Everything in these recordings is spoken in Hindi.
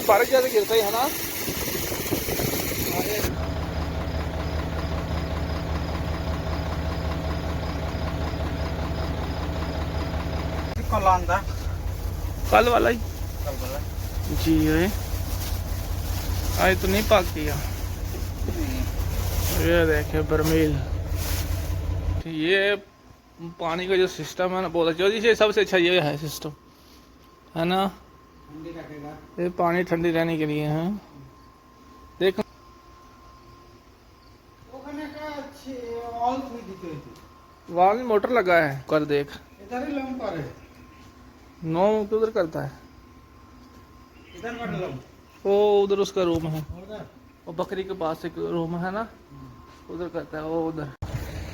बारिश जैसे गिरता ही है ना। कल वाला ही जी है। आज तो नहीं पाक किया। ये देखे बर्मील, ये पानी का जो सिस्टम है ना बहुत अच्छा जी। सबसे अच्छा ये है सिस्टम, है ना। ये पानी ठंडी रहने के लिए है। देखो वहाँ मोटर लगा है, कर देख इधर ही लंब पर है। नो तो उधर करता है, इधर पर लंब वो उधर उसका रूम है, उधर। वो बकरी के पास एक रूम है ना, उधर करता है वो उधर।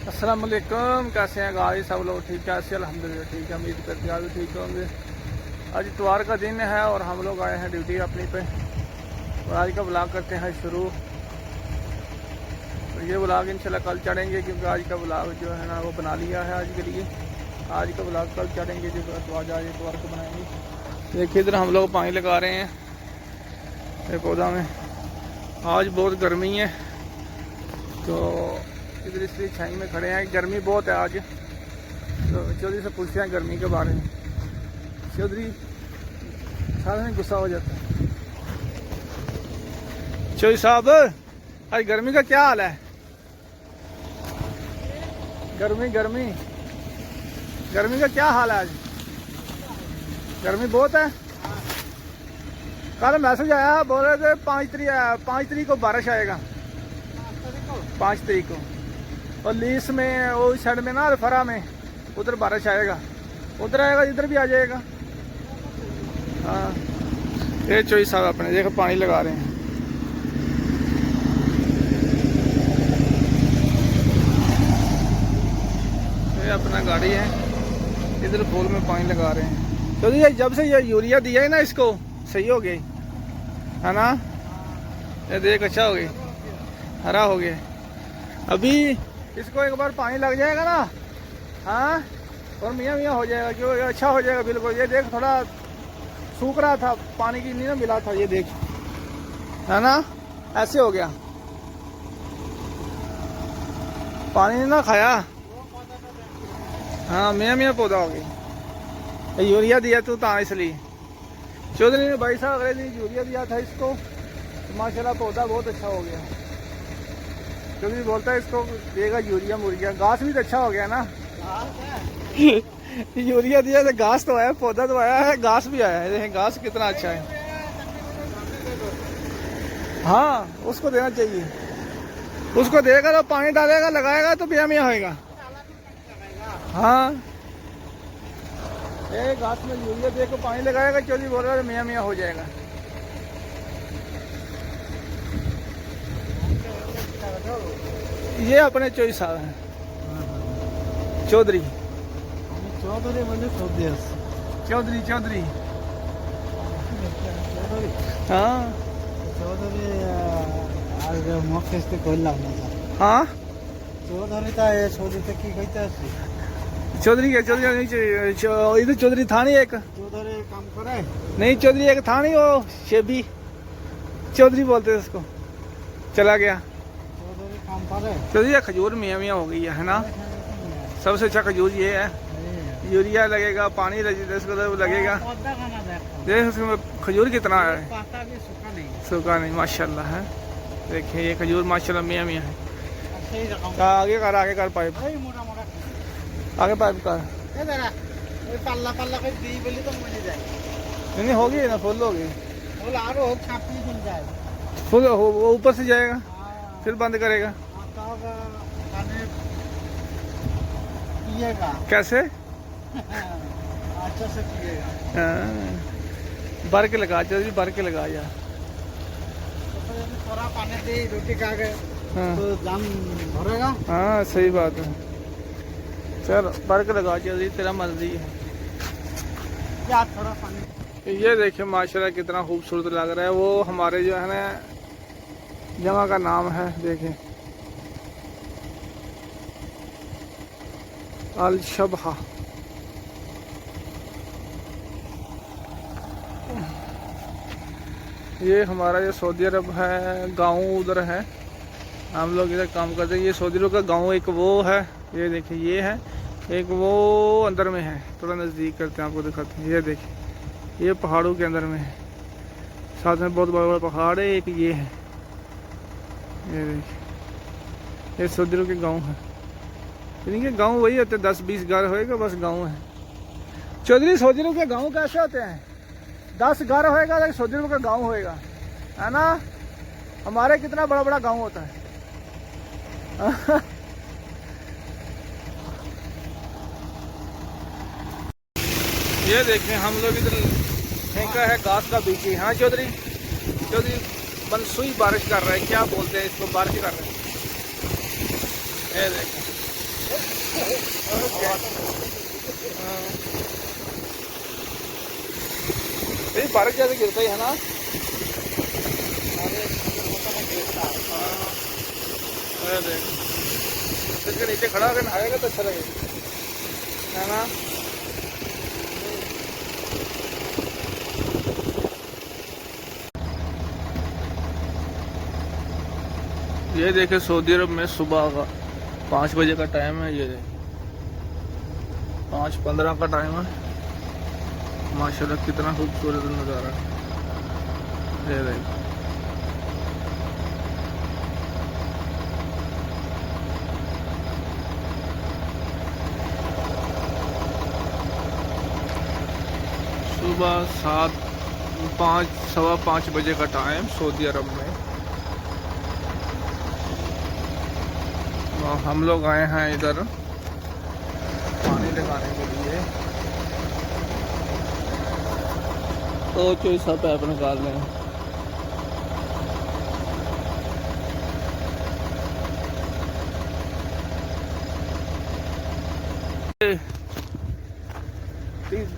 अस्सलाम वालेकुम, कैसे हैं गाइस सब लोग? ठीक है, ऐसे अल्हम्दुलिल्लाह ठीक है। उम्मीद करते हैं आप भी ठीक होंगे। आज इतवार का दिन है और हम लोग आए हैं ड्यूटी अपनी पे, और आज का ब्लॉग करते हैं शुरू। तो ये ब्लॉग इंशाल्लाह कल चढ़ेंगे, क्योंकि आज का ब्लॉग जो है ना वो बना लिया है आज के लिए। आज का ब्लॉग कल चढ़ेंगे, जो तो आज इतवार को बनाएंगे। देखिए इधर हम लोग पानी लगा रहे हैं ये पौधा में। आज बहुत गर्मी है तो इधर इसलिए छाई में खड़े हैं। गर्मी बहुत है आज, तो चौधरी से पूछते हैं गर्मी के बारे में। चौधरी सारे में गुस्सा हो जाता है। चौधरी साहब, आज गर्मी का क्या हाल है? गर्मी गर्मी गर्मी का क्या हाल है आज? गर्मी बहुत है। कल मैसेज आया, बोल रहे थे 5 तारीख को बारिश आएगा। 5 तारीख को, और लीस में वो साइड में ना अल्फरा में उधर बारिश आएगा, उधर आएगा, इधर भी आ जाएगा। हाँ, ये चोई साहब अपने देखो पानी लगा रहे हैं। ये अपना गाड़ी है, इधर फूल में पानी लगा रहे हैं। तो ये जब से ये यूरिया दिया है ना, इसको सही हो गई है ना। ये देख अच्छा हो गई, हरा हो गया। अभी इसको एक बार पानी लग जाएगा ना, हाँ, और मियाँ मियाँ हो जाएगा, क्यों अच्छा हो जाएगा बिल्कुल। ये देख थोड़ा सूख रहा था, पानी की नहीं ना मिला था, ये देख, है ना, ऐसे हो गया। पानी नहीं ना खाया, हाँ, मियाँ मियाँ पौधा हो गई। यूरिया दिया तू तो इसलिए चौधरी ने भाई साहब अगले दिन यूरिया दिया था इसको, तो माशाल्लाह पौधा बहुत अच्छा हो गया। चौधरी बोलता है इसको देगा यूरिया मुरिया, घास भी तो अच्छा हो गया ना। यूरिया दिया तो घास तो आया, पौधा तो आया है, घास भी आया है। देखें घास कितना अच्छा है। हाँ, उसको देना चाहिए, उसको देगा तो पानी डालेगा, लगाएगा तो मियाँ मियाँ होएगा। हाँ, ये घास में यूरिया दे को पानी लगाएगा, चौधरी बोल रहा है मियाँ मियाँ हो जाएगा। ये अपने चौधरी साहब हैं, चौधरी चौधरी बोले चौधरी चौधरी हाँ चौधरी आज मौके से कोई लाभ नहीं। हाँ, चौधरी था ये चौधरी तक की कहता है। चौधरी के चौधरी इधर चौधरी था नहीं एक, चौधरी काम करे नहीं चौधरी एक था नहीं, वो शेबी चौधरी बोलते थे उसको, चला गया। चौधरी काम करे चौधरी खजूर मियाँ मियाँ हो गई है ना। सबसे अच्छा खजूर ये है, यूरिया लगेगा, पानी लगेगा। देख उसमें खजूर कितना है, सूखा नहीं माशाल्लाह है। देखिए ये खजूर माशाल्लाह मियाँ मियाँ है। आगे कर पाइप, आगे पाइप कर नहीं होगी ना, फुल होगी, फुल वो ऊपर से जाएगा, फिर बंद करेगा। कैसे? अच्छा से पिएगा। भर के लगा, चौधरी भर के लगा यार। थोड़ा पानी दे रोटी खा के तो जाम भरेगा। हाँ सही बात है, चल भर के लगा चौधरी, तेरा मर्जी है। या थोड़ा पानी। ये देखिए माशाल्लाह कितना खूबसूरत लग रहा है। वो हमारे जो है ना जगह का नाम है, देखें अल शबहा। ये हमारा ये सऊदी अरब है, गांव उधर है, हम लोग इधर काम करते हैं। ये सऊदी अरब का गांव एक वो है, ये देखिए ये है, एक वो अंदर में है, थोड़ा नज़दीक करते हैं आपको दिखाते हैं। ये देखिए ये पहाड़ों के अंदर में है, साथ में बहुत बड़ा बड़ा पहाड़ है, एक ये है। ये देखिए ये सऊदी अरब के गाँव है। इनके गाँव वही होते हैं, 10-20 घर होएगा बस गाँव है। चौधरी सऊदी अरब के गाँव कैसे होते हैं? 10 घर होएगा तो सऊदी अरब का गाँव होएगा, है ना। हमारे कितना बड़ा बड़ा गाँव होता है। ये देखें हम लोग इधर फेंका है घास का बीच ही। हाँ चौधरी, चौधरी मनसूई बारिश कर रहा है, क्या बोलते हैं इसको, बारिश कर रहे हैं। ये देखें ये बारिश जैसे गिरता ही है ना। इसके नीचे खड़ा होकर नहाएगा तो अच्छा लगेगा, है ना। ये देखे सऊदी अरब में सुबह का 5 बजे का टाइम है। ये देखे 5:15 का टाइम है। माशाल्लाह कितना खूबसूरत नज़ारा है। ये देखे सुबह 5:15 बजे का टाइम सऊदी अरब में। हम लोग आए हैं इधर पानी लगाने के लिए, तो कोई सा पैप निकाल लें।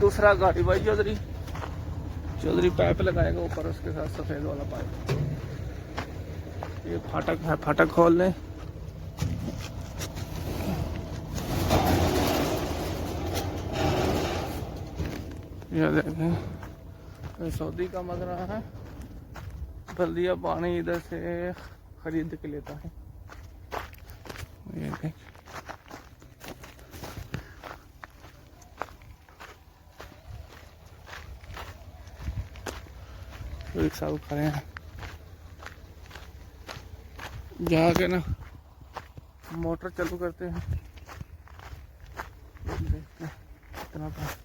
दूसरा गाड़ी भाई चौधरी, चौधरी पाइप लगाएगा ऊपर, उसके साथ सफेद वाला पाइप। ये फाटक है, फाटक खोल लें। ये देखें सऊदी का मजरा है, बल्दिया पानी इधर से खरीद के लेता है। ये देख रिक्शा खड़े हैं, जाके ना मोटर चालू करते हैं। देखते हैं कितना पानी।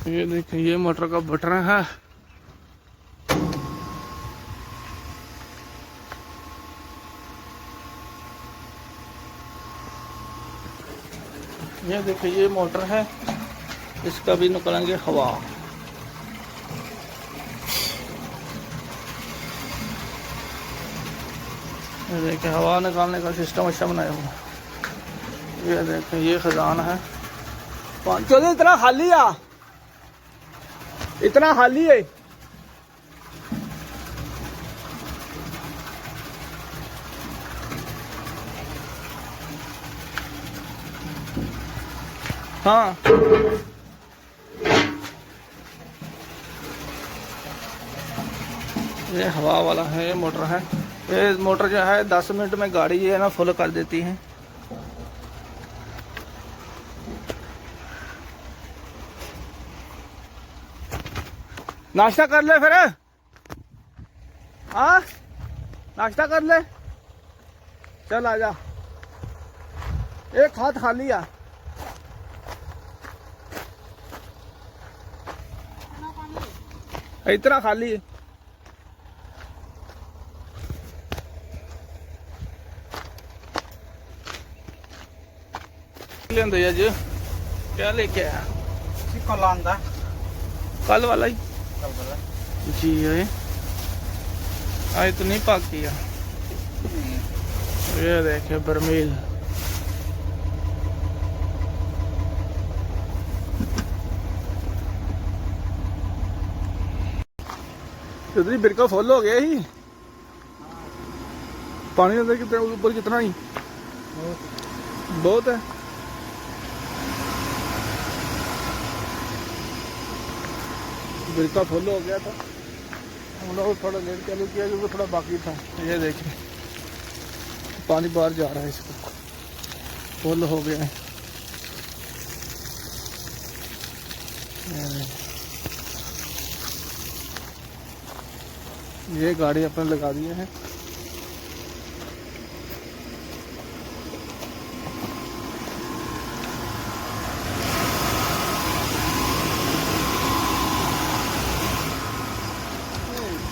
ये देखिए ये मोटर का बटन है। ये देखिए ये मोटर है, इसका भी निकालेंगे हवा। ये देखिए हवा निकालने का सिस्टम अच्छा बनाया हुआ। ये देखिए ये खजाना है। चलो इतना खाली है, इतना खाली है। हाँ ये हवा वाला है, ये मोटर है। ये मोटर जो है 10 मिनट में गाड़ी जो है ना फुल कर देती है। नाश्ता कर ले फिर, हाँ नाश्ता कर ले, चल आजा। एक हाथ खाली है। इतना खाली है। ले जी क्या लेके आया? कल वाला ही जी है, आज तो नहीं पाक किया। ये देखे बरमील, इधर बिरका फुल हो गया ही। पानी अंदर कितना, ऊपर कितना ही बहुत है। बिरका फुल हो गया था, हम लोग थोड़ा लेट चालू किया क्योंकि थोड़ा बाकी था। ये देखिए पानी बाहर जा रहा है, इसको फुल हो गया है। ये गाड़ी अपने लगा दिए हैं।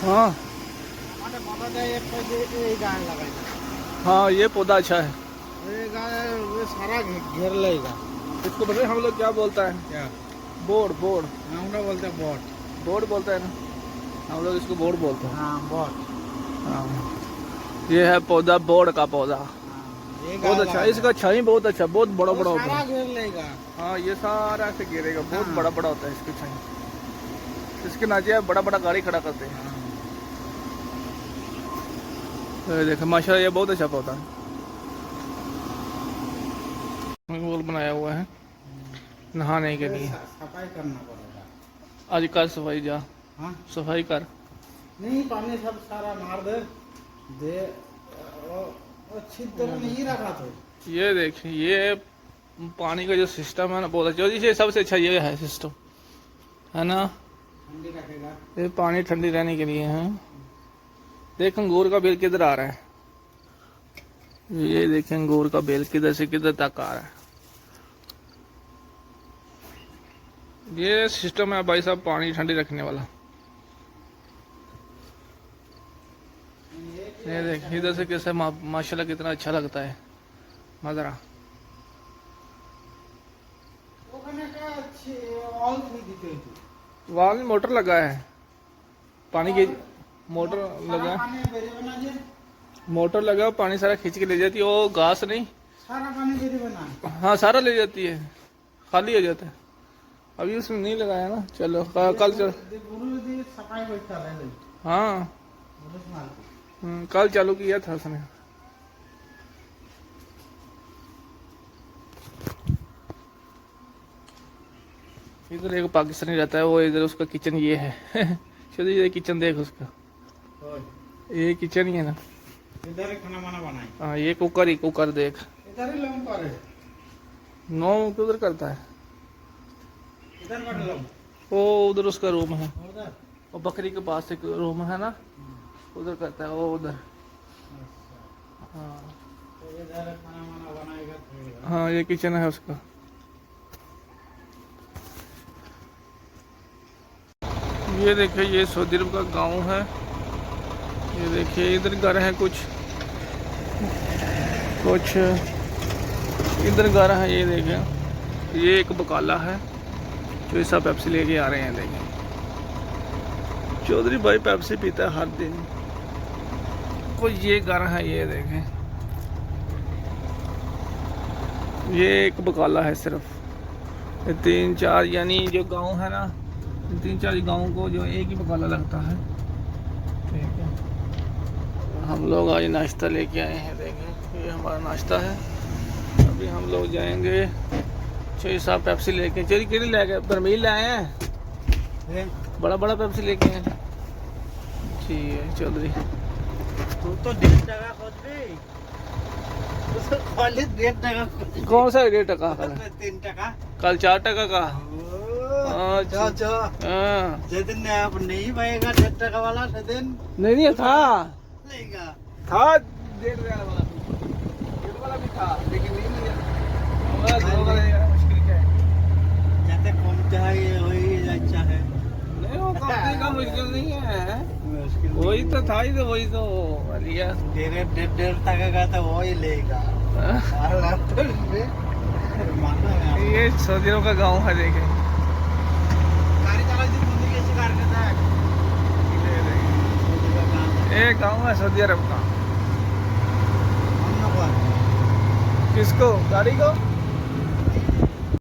हाँ हाँ, ये पौधा अच्छा है। ये सारा घेर लेगा। इसको पता है हम लोग क्या बोलता है? क्या? बोर्ड। बोर्ड हम लोग बोलते हैं बोट। बोर्ड बोलता है ना, हम लोग इसको बोर्ड बोलते हैं। हाँ बोट। हाँ, ये है पौधा, बोर्ड का पौधा। बहुत अच्छा, इसका छाई बहुत अच्छा, बहुत बड़ा बड़ा होता है। घेर लेगा। हाँ, ये सारा से गिरेगा, बहुत बड़ा बड़ा होता है इसकी छाई। इसके नीचे बड़ा बड़ा गाड़ी खड़ा करते हैं। तो देखो माशाल्लाह, ये बहुत अच्छा पौधा है। गोल बनाया हुआ है नहाने के लिए। सफाई करना पड़ेगा। आज कर सफाई जा। हाँ? सफाई कर। नहीं, पानी सब सारा मार दे दे और छिद्र नहीं रखा तो। ये देखिए, ये पानी का जो सिस्टम है ना बहुत अच्छा, इससे सबसे अच्छा ये है सिस्टम, है ना। ठंडी रखेगा। ये पानी ठंडी रहने के लिए है। देख अंगूर का बेल किधर आ रहा है, ये देखें अंगूर का बेल किधर से किधर तक आ रहा है। ये सिस्टम है भाई साहब पानी ठंडी रखने वाला। ये देख इधर से कैसे माशाल्लाह कितना अच्छा लगता है नजारा। वहाँ भी मोटर लगा है, पानी की मोटर लगा है, मोटर लगा, पानी सारा खींच के ले जाती है। वो घास नहीं, सारा पानी बेरी बना। हाँ सारा ले जाती है, खाली हो जाता है। अभी उसने नहीं लगाया ना, चलो कल चल। सफाई हाँ कल चालू किया था उसने। इधर एक पाकिस्तानी रहता है, वो इधर उसका किचन ये है। चलो ये किचन देख उसका, ये किचन ही है ना। इधर ही खाना वाना बनाए। हाँ ये कुकर ही कुकर देख। इधर ही लोग करे। नो किधर करता है, इधर कर लो। वो उधर उसका रूम है, उधर वो बकरी के पास एक रूम है ना, उधर करता है वो उधर। हाँ तो इधर खाना वाना बनाएगा तो। हाँ ये किचन है उसका। ये देखिए ये सऊदी अरब का गांव है। ये देखिए इधर घर है कुछ इधर घर है। ये देखिए ये एक बकाला है जो ऐसा पेप्सी लेके आ रहे हैं। देखिए चौधरी भाई पेप्सी पीता है हर दिन। कोई ये घर है, ये देखें ये एक बकाला है सिर्फ। ये 3-4 यानी जो गांव है ना, 3-4 गाँव को जो एक ही बकाला लगता है। ठीक है, हम लोग आज नाश्ता लेके आए हैं। देखें ये हमारा नाश्ता है। अभी हम लोग जाएंगे 6-7 पेप्सी लेके। चलिए कितनी ले गए, बरमील ले आए हैं, बड़ा बड़ा पेप्सी लेके आए। ठीक है चौधरी, तू तो 1.5 टका खोज रही, उसको खाली 1.5 टका। कौन सा 1.5 टका का? 3 टका, कल 4 टका का। अच्छा हाँ जिस आप नहीं पाएगा 1.5 टका वाला दिन नहीं था, लेगा था 1.5 वाला, 1.5 वाला भी था लेकिन नहीं लिया। मुश्किल क्या है, जैसे कम चाहिए वही अच्छा है। नहीं वो कंपनी का मुश्किल नहीं है, मुश्किल वही तो था ही, तो वही तो लिया। 1.5 टका का तो वही लेगा। ये सऊदी अरब का गांव है। देखे ये गांव है सऊदी अरब का। किसको, गाड़ी को?